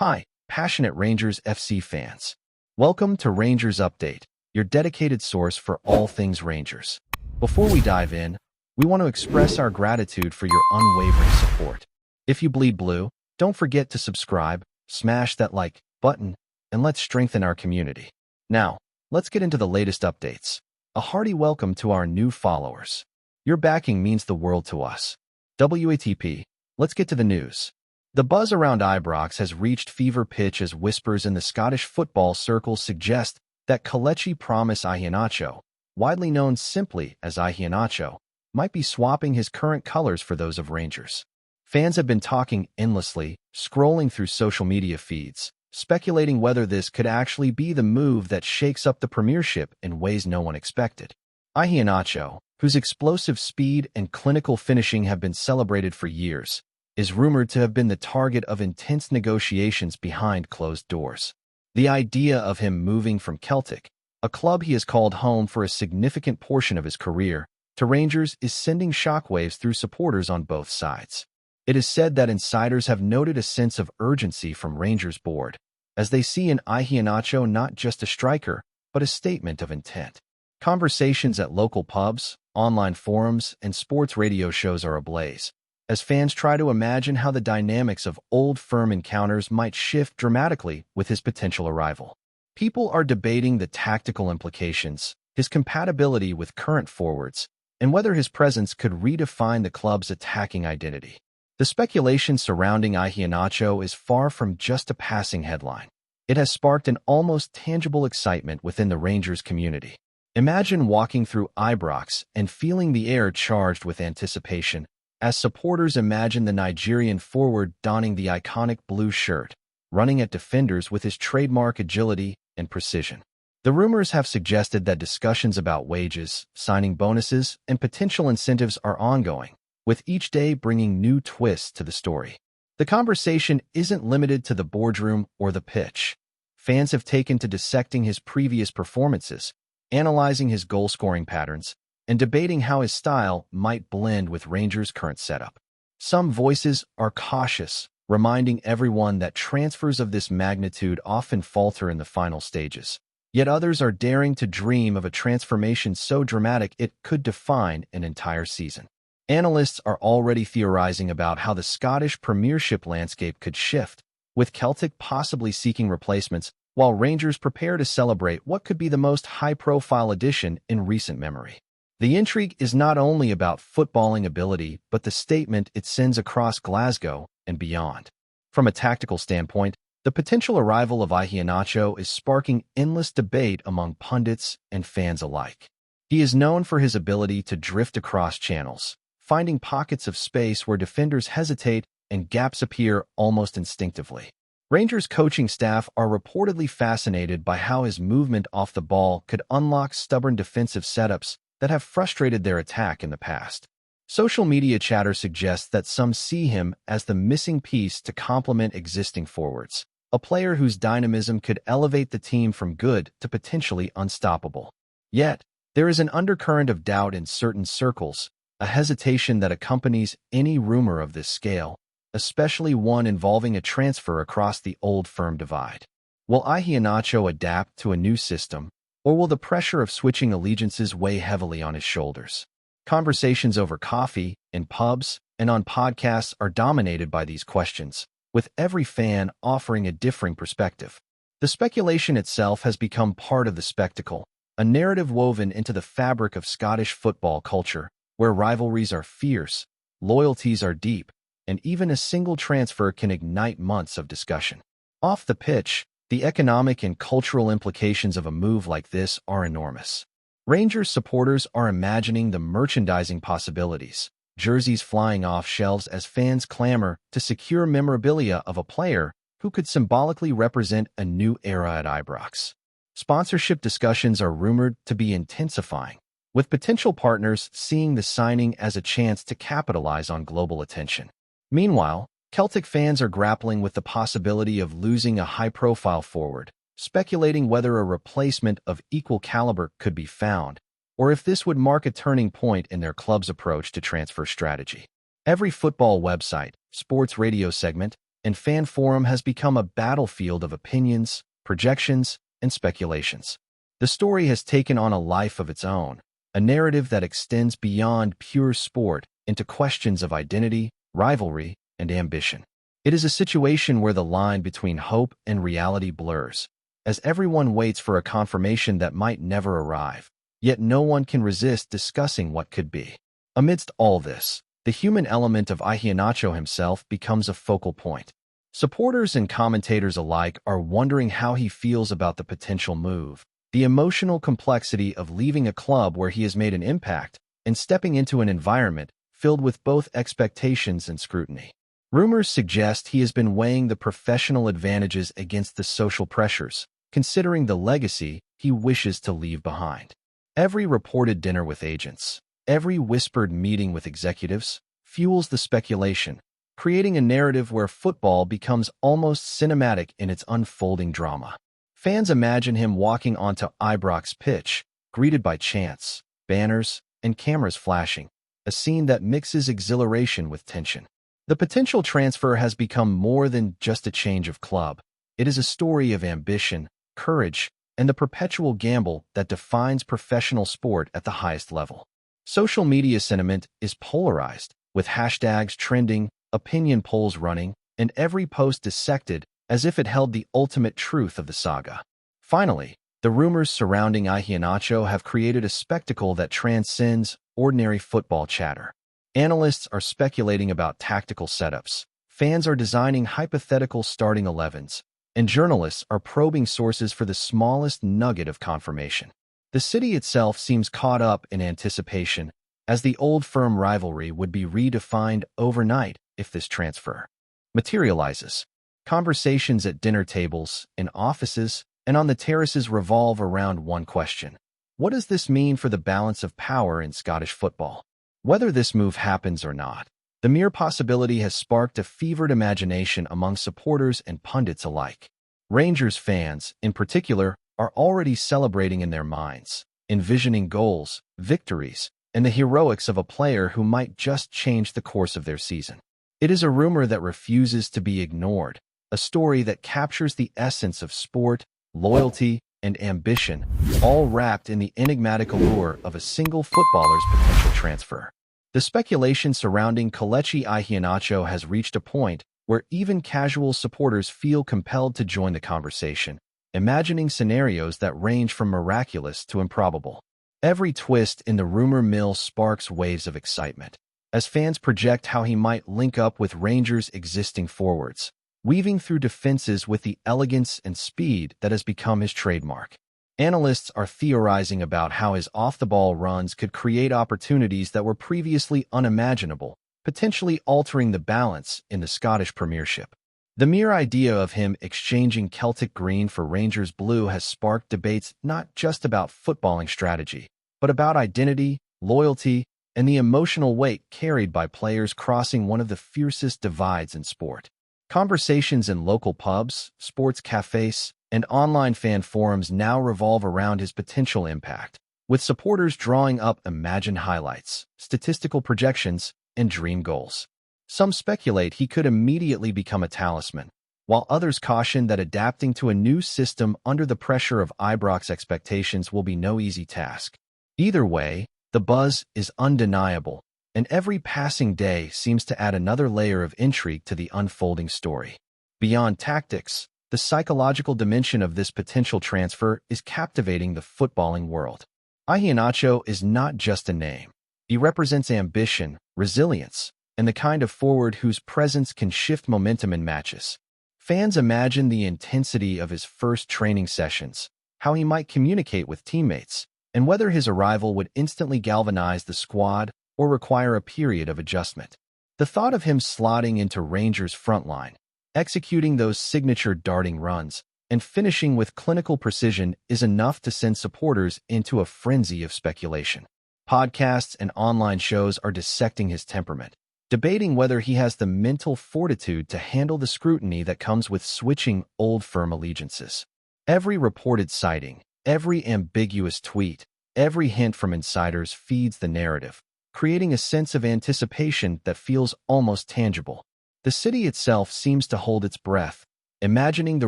Hi, passionate Rangers FC fans. Welcome to Rangers Update, your dedicated source for all things Rangers. Before we dive in, we want to express our gratitude for your unwavering support. If you bleed blue, don't forget to subscribe, smash that like button, and let's strengthen our community. Now, let's get into the latest updates. A hearty welcome to our new followers. Your backing means the world to us. WATP, let's get to the news. The buzz around Ibrox has reached fever pitch as whispers in the Scottish football circles suggest that Kelechi Promise Iheanacho, widely known simply as Iheanacho, might be swapping his current colors for those of Rangers. Fans have been talking endlessly, scrolling through social media feeds, speculating whether this could actually be the move that shakes up the Premiership in ways no one expected. Iheanacho, whose explosive speed and clinical finishing have been celebrated for years, is rumored to have been the target of intense negotiations behind closed doors. The idea of him moving from Celtic, a club he has called home for a significant portion of his career, to Rangers is sending shockwaves through supporters on both sides. It is said that insiders have noted a sense of urgency from Rangers board, as they see in Iheanacho not just a striker, but a statement of intent. Conversations at local pubs, online forums, and sports radio shows are ablaze, as fans try to imagine how the dynamics of old firm encounters might shift dramatically with his potential arrival. People are debating the tactical implications, his compatibility with current forwards, and whether his presence could redefine the club's attacking identity. The speculation surrounding Iheanacho is far from just a passing headline. It has sparked an almost tangible excitement within the Rangers community. Imagine walking through Ibrox and feeling the air charged with anticipation, as supporters imagine the Nigerian forward donning the iconic blue shirt, running at defenders with his trademark agility and precision. The rumors have suggested that discussions about wages, signing bonuses, and potential incentives are ongoing, with each day bringing new twists to the story. The conversation isn't limited to the boardroom or the pitch. Fans have taken to dissecting his previous performances, analyzing his goal-scoring patterns, and debating how his style might blend with Rangers' current setup. Some voices are cautious, reminding everyone that transfers of this magnitude often falter in the final stages. Yet others are daring to dream of a transformation so dramatic it could define an entire season. Analysts are already theorizing about how the Scottish Premiership landscape could shift, with Celtic possibly seeking replacements, while Rangers prepare to celebrate what could be the most high-profile addition in recent memory. The intrigue is not only about footballing ability, but the statement it sends across Glasgow and beyond. From a tactical standpoint, the potential arrival of Iheanacho is sparking endless debate among pundits and fans alike. He is known for his ability to drift across channels, finding pockets of space where defenders hesitate and gaps appear almost instinctively. Rangers' coaching staff are reportedly fascinated by how his movement off the ball could unlock stubborn defensive setups that have frustrated their attack in the past. Social media chatter suggests that some see him as the missing piece to complement existing forwards, a player whose dynamism could elevate the team from good to potentially unstoppable. Yet, there is an undercurrent of doubt in certain circles, a hesitation that accompanies any rumor of this scale, especially one involving a transfer across the old firm divide. Will Iheanacho adapt to a new system, or will the pressure of switching allegiances weigh heavily on his shoulders? Conversations over coffee, in pubs, and on podcasts are dominated by these questions, with every fan offering a differing perspective. The speculation itself has become part of the spectacle, a narrative woven into the fabric of Scottish football culture, where rivalries are fierce, loyalties are deep, and even a single transfer can ignite months of discussion. Off the pitch, the economic and cultural implications of a move like this are enormous. Rangers supporters are imagining the merchandising possibilities, jerseys flying off shelves as fans clamor to secure memorabilia of a player who could symbolically represent a new era at Ibrox. Sponsorship discussions are rumored to be intensifying, with potential partners seeing the signing as a chance to capitalize on global attention. Meanwhile, Celtic fans are grappling with the possibility of losing a high-profile forward, speculating whether a replacement of equal caliber could be found, or if this would mark a turning point in their club's approach to transfer strategy. Every football website, sports radio segment, and fan forum has become a battlefield of opinions, projections, and speculations. The story has taken on a life of its own, a narrative that extends beyond pure sport into questions of identity, rivalry, and ambition. It is a situation where the line between hope and reality blurs, as everyone waits for a confirmation that might never arrive, yet no one can resist discussing what could be. Amidst all this, the human element of Iheanacho himself becomes a focal point. Supporters and commentators alike are wondering how he feels about the potential move, the emotional complexity of leaving a club where he has made an impact and stepping into an environment filled with both expectations and scrutiny. Rumors suggest he has been weighing the professional advantages against the social pressures, considering the legacy he wishes to leave behind. Every reported dinner with agents, every whispered meeting with executives, fuels the speculation, creating a narrative where football becomes almost cinematic in its unfolding drama. Fans imagine him walking onto Ibrox pitch, greeted by chants, banners, and cameras flashing, a scene that mixes exhilaration with tension. The potential transfer has become more than just a change of club. It is a story of ambition, courage, and the perpetual gamble that defines professional sport at the highest level. Social media sentiment is polarized, with hashtags trending, opinion polls running, and every post dissected as if it held the ultimate truth of the saga. Finally, the rumors surrounding Iheanacho have created a spectacle that transcends ordinary football chatter. Analysts are speculating about tactical setups, fans are designing hypothetical starting 11s, and journalists are probing sources for the smallest nugget of confirmation. The city itself seems caught up in anticipation, as the old firm rivalry would be redefined overnight if this transfer materializes. Conversations at dinner tables, in offices, and on the terraces revolve around one question. What does this mean for the balance of power in Scottish football? Whether this move happens or not, the mere possibility has sparked a fevered imagination among supporters and pundits alike. Rangers fans, in particular, are already celebrating in their minds, envisioning goals, victories, and the heroics of a player who might just change the course of their season. It is a rumor that refuses to be ignored, a story that captures the essence of sport, loyalty, and ambition, all wrapped in the enigmatic allure of a single footballer's potential transfer. The speculation surrounding Kelechi Iheanacho has reached a point where even casual supporters feel compelled to join the conversation, imagining scenarios that range from miraculous to improbable. Every twist in the rumor mill sparks waves of excitement, as fans project how he might link up with Rangers' existing forwards, weaving through defenses with the elegance and speed that has become his trademark. Analysts are theorizing about how his off-the-ball runs could create opportunities that were previously unimaginable, potentially altering the balance in the Scottish Premiership. The mere idea of him exchanging Celtic green for Rangers blue has sparked debates not just about footballing strategy, but about identity, loyalty, and the emotional weight carried by players crossing one of the fiercest divides in sport. Conversations in local pubs, sports cafes, and online fan forums now revolve around his potential impact, with supporters drawing up imagined highlights, statistical projections, and dream goals. Some speculate he could immediately become a talisman, while others caution that adapting to a new system under the pressure of Ibrox expectations will be no easy task. Either way, the buzz is undeniable, and every passing day seems to add another layer of intrigue to the unfolding story. Beyond tactics, the psychological dimension of this potential transfer is captivating the footballing world. Iheanacho is not just a name. He represents ambition, resilience, and the kind of forward whose presence can shift momentum in matches. Fans imagine the intensity of his first training sessions, how he might communicate with teammates, and whether his arrival would instantly galvanize the squad or require a period of adjustment. The thought of him slotting into Rangers' frontline, executing those signature darting runs, and finishing with clinical precision is enough to send supporters into a frenzy of speculation. Podcasts and online shows are dissecting his temperament, debating whether he has the mental fortitude to handle the scrutiny that comes with switching old firm allegiances. Every reported sighting, every ambiguous tweet, every hint from insiders feeds the narrative, creating a sense of anticipation that feels almost tangible. The city itself seems to hold its breath, imagining the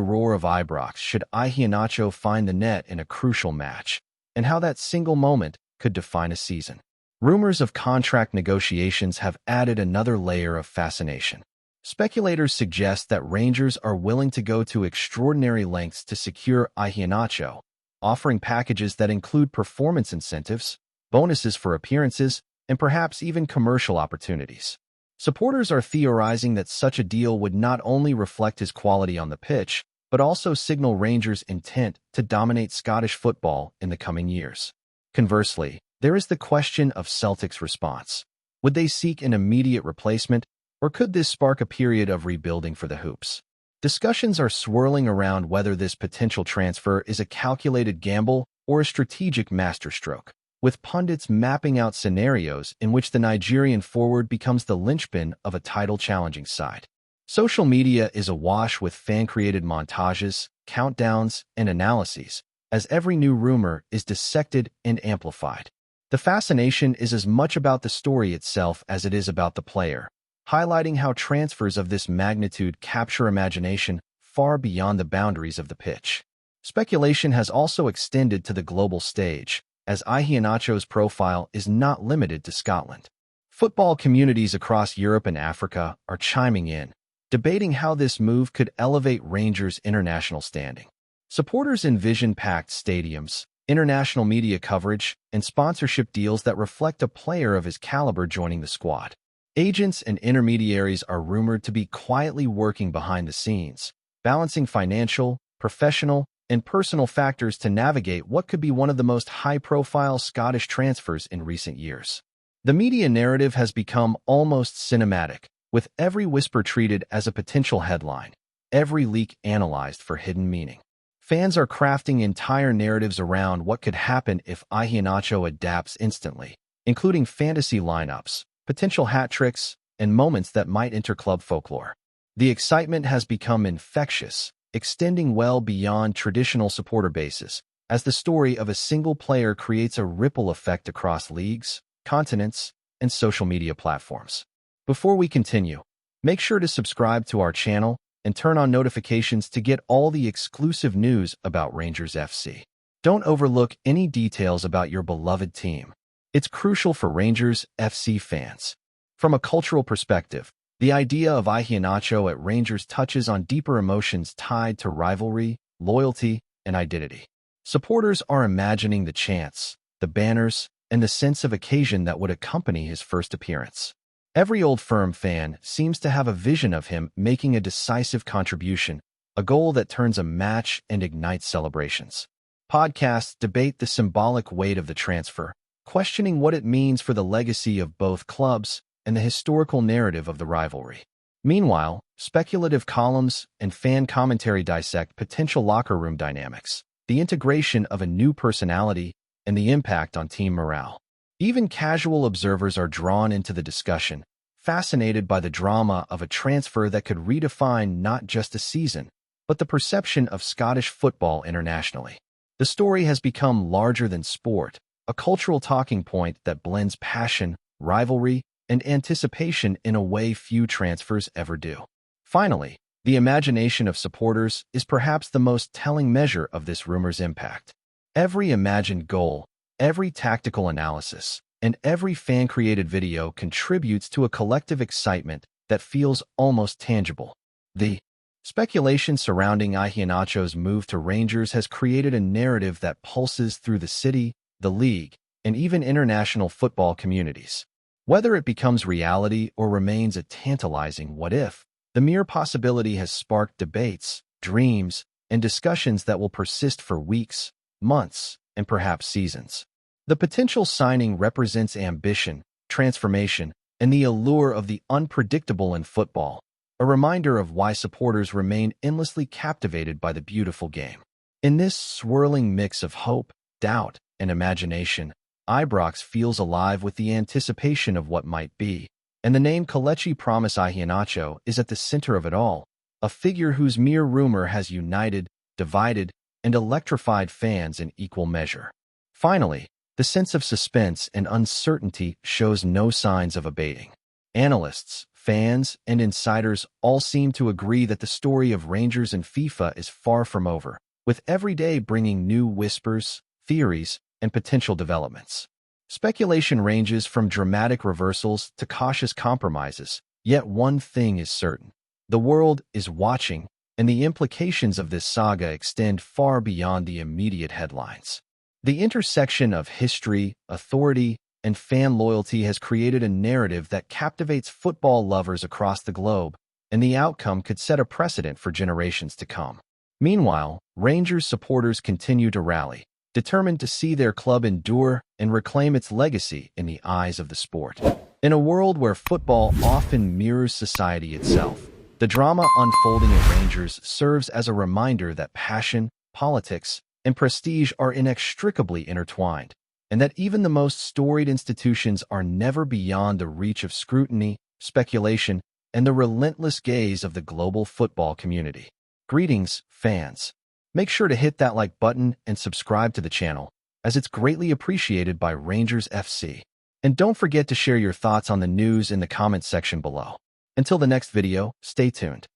roar of Ibrox should Iheanacho find the net in a crucial match, and how that single moment could define a season. Rumors of contract negotiations have added another layer of fascination. Speculators suggest that Rangers are willing to go to extraordinary lengths to secure Iheanacho, offering packages that include performance incentives, bonuses for appearances, and perhaps even commercial opportunities. Supporters are theorizing that such a deal would not only reflect his quality on the pitch, but also signal Rangers' intent to dominate Scottish football in the coming years. Conversely, there is the question of Celtic's response. Would they seek an immediate replacement, or could this spark a period of rebuilding for the Hoops? Discussions are swirling around whether this potential transfer is a calculated gamble or a strategic masterstroke, with pundits mapping out scenarios in which the Nigerian forward becomes the linchpin of a title-challenging side. Social media is awash with fan-created montages, countdowns, and analyses, as every new rumor is dissected and amplified. The fascination is as much about the story itself as it is about the player, highlighting how transfers of this magnitude capture imagination far beyond the boundaries of the pitch. Speculation has also extended to the global stage, as Iheanacho's profile is not limited to Scotland. Football communities across Europe and Africa are chiming in, debating how this move could elevate Rangers' international standing. Supporters envision packed stadiums, international media coverage, and sponsorship deals that reflect a player of his caliber joining the squad. Agents and intermediaries are rumored to be quietly working behind the scenes, balancing financial, professional, and personal factors to navigate what could be one of the most high-profile Scottish transfers in recent years. The media narrative has become almost cinematic, with every whisper treated as a potential headline, every leak analyzed for hidden meaning. Fans are crafting entire narratives around what could happen if Iheanacho adapts instantly, including fantasy lineups, potential hat tricks, and moments that might enter club folklore. The excitement has become infectious, extending well beyond traditional supporter bases, as the story of a single player creates a ripple effect across leagues, continents, and social media platforms. Before we continue, make sure to subscribe to our channel and turn on notifications to get all the exclusive news about Rangers FC. Don't overlook any details about your beloved team. It's crucial for Rangers FC fans. From a cultural perspective, the idea of Iheanacho at Rangers touches on deeper emotions tied to rivalry, loyalty, and identity. Supporters are imagining the chants, the banners, and the sense of occasion that would accompany his first appearance. Every Old Firm fan seems to have a vision of him making a decisive contribution, a goal that turns a match and ignites celebrations. Podcasts debate the symbolic weight of the transfer, questioning what it means for the legacy of both clubs and the historical narrative of the rivalry. Meanwhile, speculative columns and fan commentary dissect potential locker room dynamics, the integration of a new personality, and the impact on team morale. Even casual observers are drawn into the discussion, fascinated by the drama of a transfer that could redefine not just a season, but the perception of Scottish football internationally. The story has become larger than sport, a cultural talking point that blends passion, rivalry, and anticipation in a way few transfers ever do. Finally, the imagination of supporters is perhaps the most telling measure of this rumor's impact. Every imagined goal, every tactical analysis, and every fan-created video contributes to a collective excitement that feels almost tangible. The speculation surrounding Iheanacho's move to Rangers has created a narrative that pulses through the city, the league, and even international football communities. Whether it becomes reality or remains a tantalizing what-if, the mere possibility has sparked debates, dreams, and discussions that will persist for weeks, months, and perhaps seasons. The potential signing represents ambition, transformation, and the allure of the unpredictable in football, a reminder of why supporters remain endlessly captivated by the beautiful game. In this swirling mix of hope, doubt, and imagination, Ibrox feels alive with the anticipation of what might be, and the name Kelechi Promise Iheanacho is at the center of it all, a figure whose mere rumor has united, divided, and electrified fans in equal measure. Finally, the sense of suspense and uncertainty shows no signs of abating. Analysts, fans, and insiders all seem to agree that the story of Rangers and FIFA is far from over, with every day bringing new whispers, theories, and potential developments. Speculation ranges from dramatic reversals to cautious compromises, yet one thing is certain. The world is watching, and the implications of this saga extend far beyond the immediate headlines. The intersection of history, authority, and fan loyalty has created a narrative that captivates football lovers across the globe, and the outcome could set a precedent for generations to come. Meanwhile, Rangers supporters continue to rally, determined to see their club endure and reclaim its legacy in the eyes of the sport. In a world where football often mirrors society itself, the drama unfolding at Rangers serves as a reminder that passion, politics, and prestige are inextricably intertwined, and that even the most storied institutions are never beyond the reach of scrutiny, speculation, and the relentless gaze of the global football community. Greetings, fans. Make sure to hit that like button and subscribe to the channel, as it's greatly appreciated by Rangers FC. And don't forget to share your thoughts on the news in the comments section below. Until the next video, stay tuned.